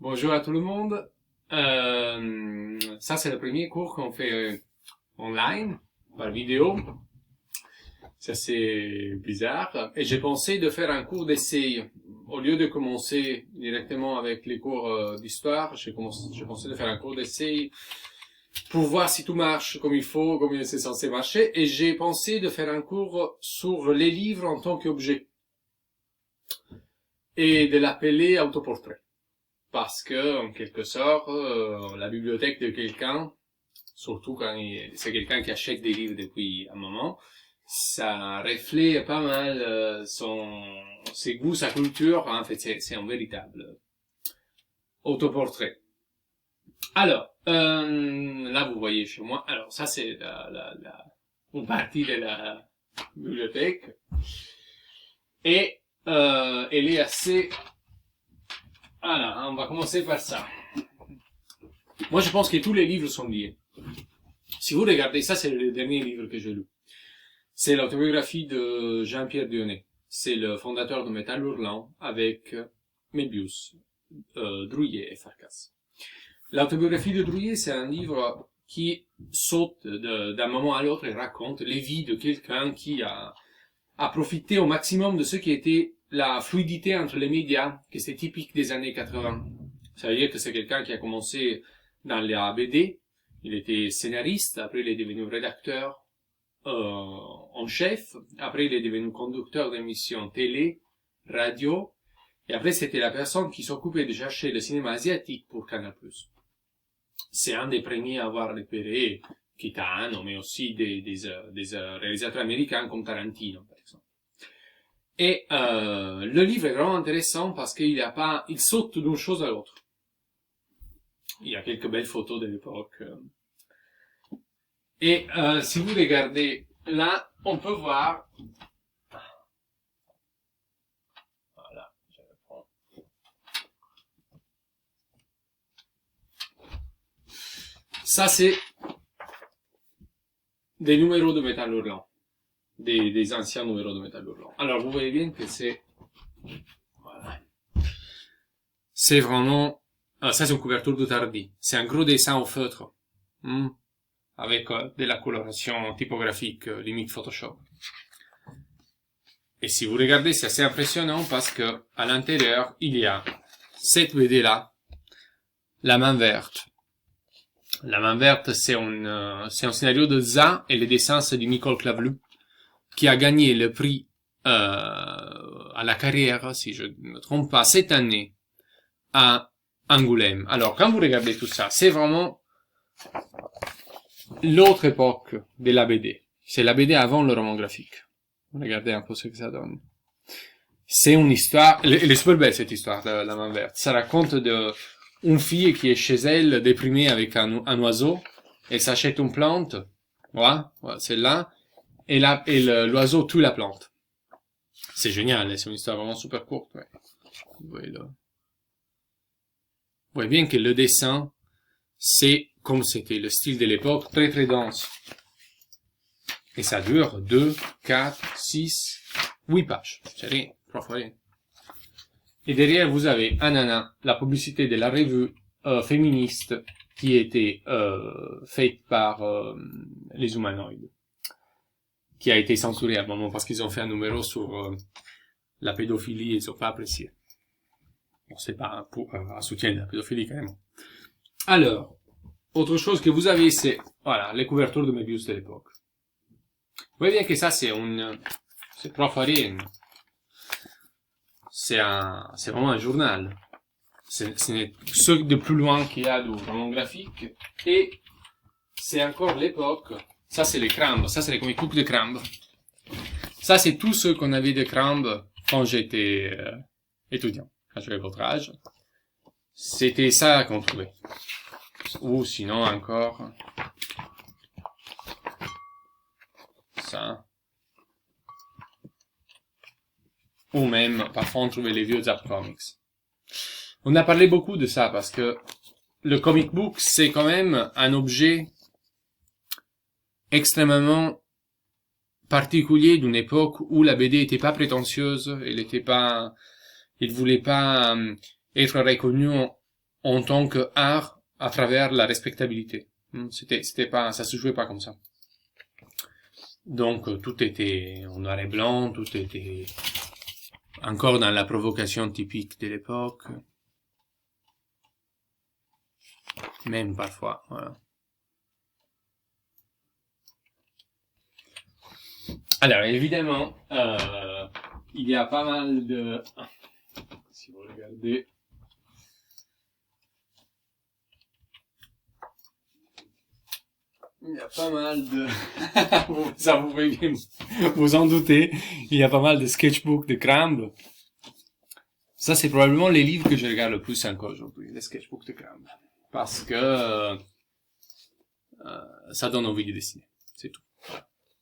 Bonjour à tout le monde. Ça, c'est le premier cours qu'on fait online, par vidéo. Ça, c'est bizarre. Et j'ai pensé de faire un cours d'essai. Au lieu de commencer directement avec les cours d'histoire, j'ai pensé de faire un cours d'essai pour voir si tout marche comme il faut, comme c'est censé marcher. Et j'ai pensé de faire un cours sur les livres en tant qu'objet et de l'appeler autoportrait. Parce que, en quelque sorte, la bibliothèque de quelqu'un, surtout quand c'est quelqu'un qui achète des livres depuis un moment, ça reflète pas mal ses goûts, sa culture. En fait, c'est un véritable autoportrait. Alors, là, vous voyez chez moi. Alors, ça, c'est une partie de la bibliothèque. Et elle est assez... Voilà, on va commencer par ça. Moi, je pense que tous les livres sont liés. Si vous regardez, ça, c'est le dernier livre que j'ai lu. C'est l'autobiographie de Jean-Pierre Dionnet. C'est le fondateur de Métal Hurlant avec Mébius, Drouillet et Farkas. L'autobiographie de Drouillet, c'est un livre qui saute d'un moment à l'autre et raconte les vies de quelqu'un qui a profité au maximum de ce qui était la fluidité entre les médias, que c'est typique des années 80. Ça veut dire que c'est quelqu'un qui a commencé dans la BD, il était scénariste, après il est devenu rédacteur en chef, après il est devenu conducteur d'émissions télé, radio, et après c'était la personne qui s'occupait de chercher le cinéma asiatique pour Canal+. C'est un des premiers à avoir repéré Kitano, mais aussi des réalisateurs américains comme Tarantino, par exemple. Et le livre est vraiment intéressant parce qu'il saute d'une chose à l'autre. Il y a quelques belles photos de l'époque. Et si vous regardez là, on peut voir. Voilà, je reprends. Ça, c'est des numéros de Métal Hurlant. Des anciens numéros de Métal Hurlant. Alors, vous voyez bien que voilà. C'est vraiment, ça c'est une couverture de Tardi. C'est un gros dessin au feutre. Avec de la coloration typographique, limite Photoshop. Et si vous regardez, c'est assez impressionnant parce que, à l'intérieur, il y a cette BD là, La main verte. La main verte, c'est un scénario de Za et les dessins c'est du Nicole Clavelu, qui a gagné le prix à la carrière, si je ne me trompe pas, cette année à Angoulême. Alors, quand vous regardez tout ça, c'est vraiment l'autre époque de la BD. C'est la BD avant le roman graphique. Regardez un peu ce que ça donne. C'est une histoire, elle est super belle cette histoire de La main verte. Ça raconte une fille qui est chez elle déprimée avec un oiseau, elle s'achète une plante, voilà celle-là, et l'oiseau tue la plante. C'est génial, c'est une histoire vraiment super courte. Ouais. Vous voyez bien que le dessin, c'est comme c'était le style de l'époque, très très dense. Et ça dure 2, 4, 6, 8 pages. C'est rien, 3 fois rien. Et derrière, vous avez Anana, la publicité de la revue féministe qui était faite par les humanoïdes, qui a été censurée à un moment parce qu'ils ont fait un numéro sur la pédophilie et ils n'ont pas apprécié. Bon, c'est pas un soutien de la pédophilie, carrément. Alors, autre chose que vous avez, c'est, voilà, les couvertures de Mébius de l'époque. Vous voyez bien que ça, c'est 3 fois rien. C'est vraiment un journal. C'est ce de plus loin qu'il y a du roman graphique. Et c'est encore l'époque. Ça, c'est les Crambes. Ça, c'est les comic books de Crambes. Ça, c'est tout ce qu'on avait de Crambes quand j'étais étudiant. Quand j'avais votre âge. C'était ça qu'on trouvait. Ou sinon encore ça. Ou même, parfois on trouvait les vieux Zap Comics. On a parlé beaucoup de ça parce que le comic book, c'est quand même un objet extrêmement particulier d'une époque où la BD était pas prétentieuse, elle voulait pas être reconnue en tant qu'art à travers la respectabilité. C'était pas, ça se jouait pas comme ça. Donc tout était en noir et blanc, tout était encore dans la provocation typique de l'époque. Même parfois, voilà. Alors évidemment, il y a pas mal de, si vous regardez, il y a pas mal de, ça vous pouvez bien vous en douter, il y a pas mal de sketchbooks de Cramb. Ça c'est probablement les livres que je regarde le plus encore aujourd'hui, les sketchbooks de Cramb. Parce que ça donne envie de dessiner, c'est tout.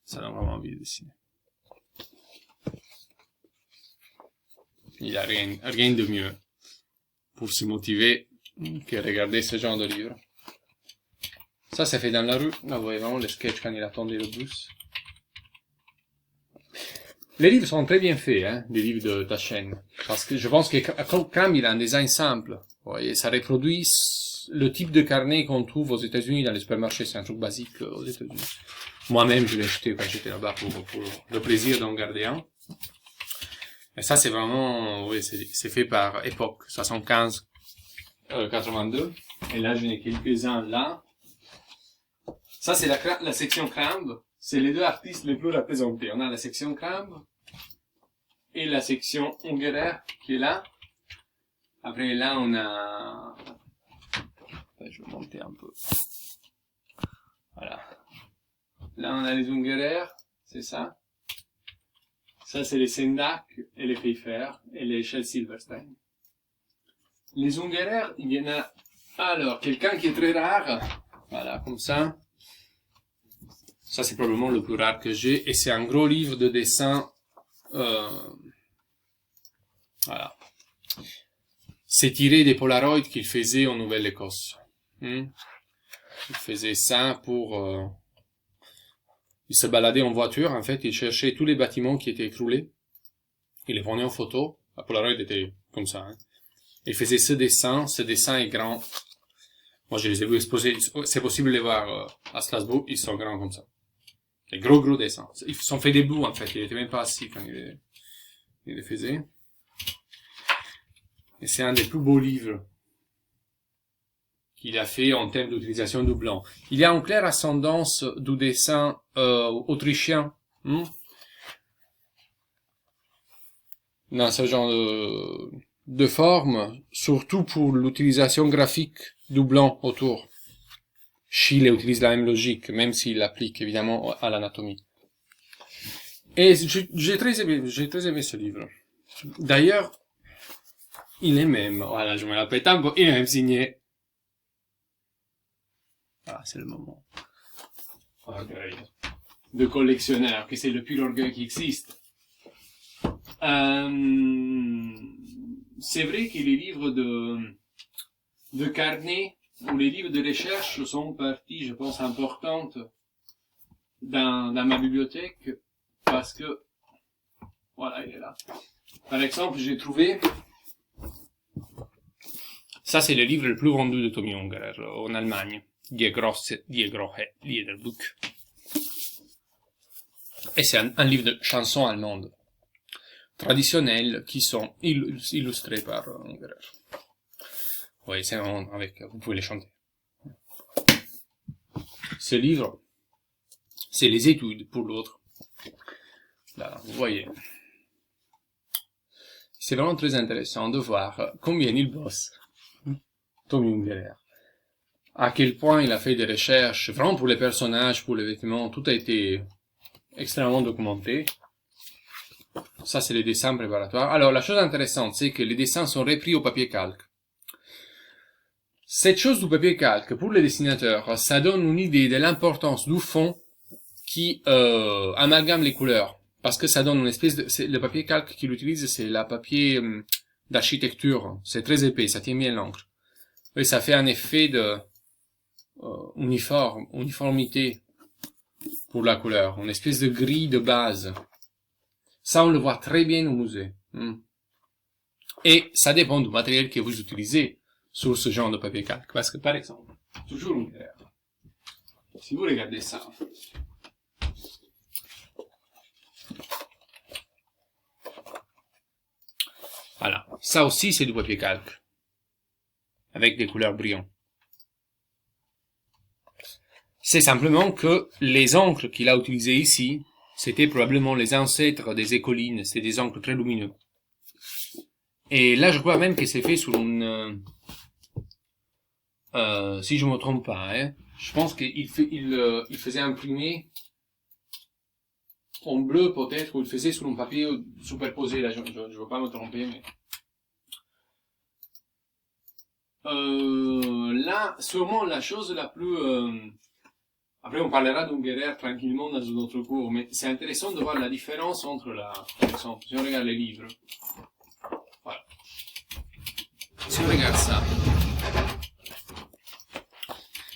Ça donne vraiment envie de dessiner. Il n'y a rien de mieux pour se motiver que regarder ce genre de livre. Ça, c'est fait dans la rue. Là, vous voyez vraiment le sketch quand il attendait le bus. Les livres sont très bien faits, hein, les livres de ta chaîne. Parce que je pense que Cramb, il a un design simple. Vous voyez, ça reproduit le type de carnet qu'on trouve aux États-Unis dans les supermarchés. C'est un truc basique aux États-Unis. Moi-même, je l'ai acheté quand j'étais là-bas pour le plaisir d'en garder un. Et ça, c'est vraiment, oui, c'est fait par époque, 75, 82. Et là, j'en ai quelques-uns là. Ça, c'est la section Cramb. C'est les deux artistes les plus représentés. On a la section Cramb et la section Ungerer qui est là. Après, là, on a, je vais monter un peu. Voilà. Là, on a les Ungerer, c'est ça. Ça, c'est les Sendak et les Pfeiffer et les Shel Silverstein. Les Ungerer, il y en a, alors, quelqu'un qui est très rare. Voilà, comme ça. Ça, c'est probablement le plus rare que j'ai. Et c'est un gros livre de dessin. Voilà. C'est tiré des Polaroids qu'il faisait en Nouvelle-Écosse. Il faisait ça pour... Il se baladait en voiture, en fait. Il cherchait tous les bâtiments qui étaient écroulés. Il les prenait en photo. La Polaroid était comme ça. Il faisait ce dessin est grand. Moi, je les ai vus exposer. C'est possible de les voir à Strasbourg. Ils sont grands comme ça. Des gros dessins. Ils sont faits debout, en fait. Il était même pas assis quand il les faisait. Et c'est un des plus beaux livres qu'il a fait en termes d'utilisation du blanc. Il y a une claire ascendance du dessin autrichien. Dans ce genre de forme, surtout pour l'utilisation graphique du blanc autour. Schiele utilise la même logique, même s'il l'applique évidemment à l'anatomie. Et j'ai très aimé ce livre. D'ailleurs, il est même, voilà, je me la pète un peu, il est même signé. Voilà, c'est le moment. Orgueil. De collectionneur, que c'est le pur orgueil qui existe. C'est vrai que les livres de carnet ou les livres de recherche sont partie, je pense, importante dans ma bibliothèque parce que, voilà, il est là. Par exemple, j'ai trouvé, ça c'est le livre le plus vendu de Tommy Ungerer en Allemagne, Die große Liederbuch. Et c'est un livre de chansons allemandes traditionnelles qui sont illustrées par Ungerer. Oui, c'est vraiment avec, vous pouvez les chanter. Ce livre, c'est les études pour l'autre. Là, vous voyez. C'est vraiment très intéressant de voir combien il bosse, Tommy Ungerer. À quel point il a fait des recherches, vraiment pour les personnages, pour les vêtements, tout a été extrêmement documenté. Ça, c'est les dessins préparatoires. Alors, la chose intéressante, c'est que les dessins sont repris au papier calque. Cette chose du papier calque, pour les dessinateurs, ça donne une idée de l'importance du fond qui amalgame les couleurs. Parce que ça donne une espèce de... Le papier calque qu'il utilise, c'est le papier d'architecture. C'est très épais, ça tient bien l'encre. Et ça fait un effet de uniformité pour la couleur. Une espèce de grille de base. Ça, on le voit très bien au musée. Et ça dépend du matériel que vous utilisez. sur ce genre de papier calque. Parce que, par exemple, toujours une erreur. Si vous regardez ça, voilà. Ça aussi, c'est du papier calque. Avec des couleurs brillantes. C'est simplement que les encres qu'il a utilisées ici, c'était probablement les ancêtres des écolines, c'était des encres très lumineux. Et là, je crois même que c'est fait sur une... si je me trompe pas, hein, je pense qu'il faisait imprimer en bleu peut-être, ou il faisait sur un papier superposé, là, je veux pas me tromper, mais... là, sûrement la chose la plus... Après, on parlera d'Ungerer tranquillement dans un autre cours, mais c'est intéressant de voir la différence entre par exemple, si on regarde les livres. Voilà. Si on regarde ça.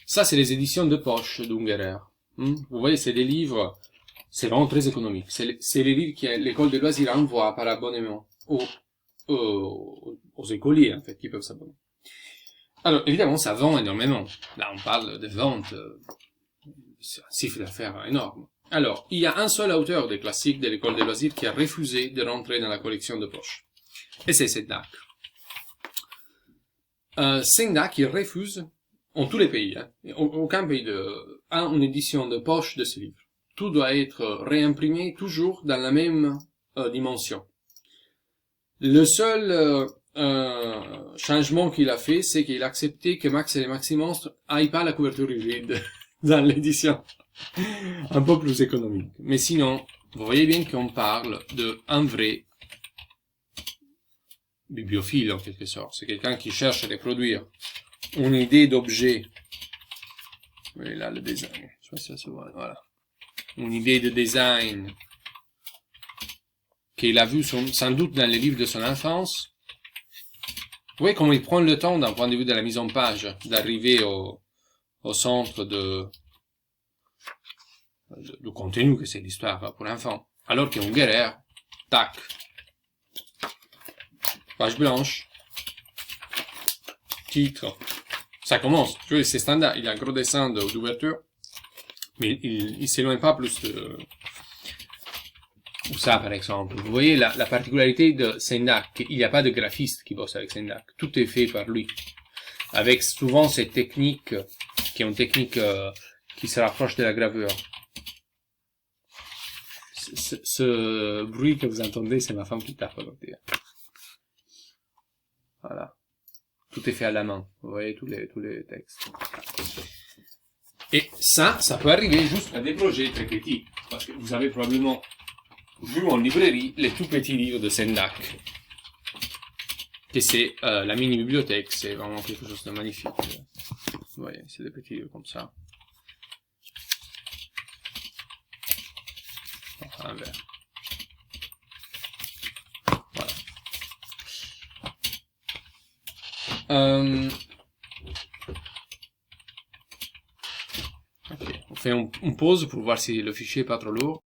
Ça, c'est les éditions de poche d'Ungerer. Vous voyez, c'est des livres, c'est vraiment très économique. C'est les livres que l'école de loisirs envoie par abonnement aux écoliers, en fait, qui peuvent s'abonner. Alors, évidemment, ça vend énormément. Là, on parle de ventes, c'est un chiffre d'affaires énorme. Alors, il y a un seul auteur des classiques de l'école des loisirs qui a refusé de rentrer dans la collection de poche. Et c'est Sendak. Sendak, il refuse, en tous les pays, hein, aucun pays a une édition de poche de ce livre. Tout doit être réimprimé toujours dans la même dimension. Le seul changement qu'il a fait, c'est qu'il a accepté que Max et les Maximonstres aillent pas la couverture hybride dans l'édition un peu plus économique. Mais sinon, vous voyez bien qu'on parle d'un vrai bibliophile en quelque sorte. C'est quelqu'un qui cherche à reproduire une idée d'objet. Vous voyez là le design. Je sais pas si ça se voit. Voilà. Une idée de design qu'il a vu sans doute dans les livres de son enfance. Vous voyez comment il prend le temps d'un point de vue de la mise en page d'arriver au centre du contenu que c'est l'histoire pour l'enfant. Alors qu'Ungerer, tac, page blanche, titre, ça commence, tu vois, c'est standard, il y a un gros dessin d'ouverture, mais il s'éloigne pas plus de... Ou ça, par exemple. Vous voyez la particularité de Sendak, il n'y a pas de graphiste qui bosse avec Sendak, tout est fait par lui. Avec souvent cette technique, qui est une technique qui se rapproche de la gravure. Ce bruit que vous entendez, c'est ma femme qui tape à côté. Voilà. Tout est fait à la main. Vous voyez tous les textes. Et ça peut arriver juste à des projets très petits. Parce que vous avez probablement vu en librairie les tout petits livres de Sendak. Que c'est la mini-bibliothèque. C'est vraiment quelque chose de magnifique. Vous voyez, c'est des petits livres comme ça. Un verre. Voilà. Ok, on fait une pause pour voir si le fichier est pas trop lourd.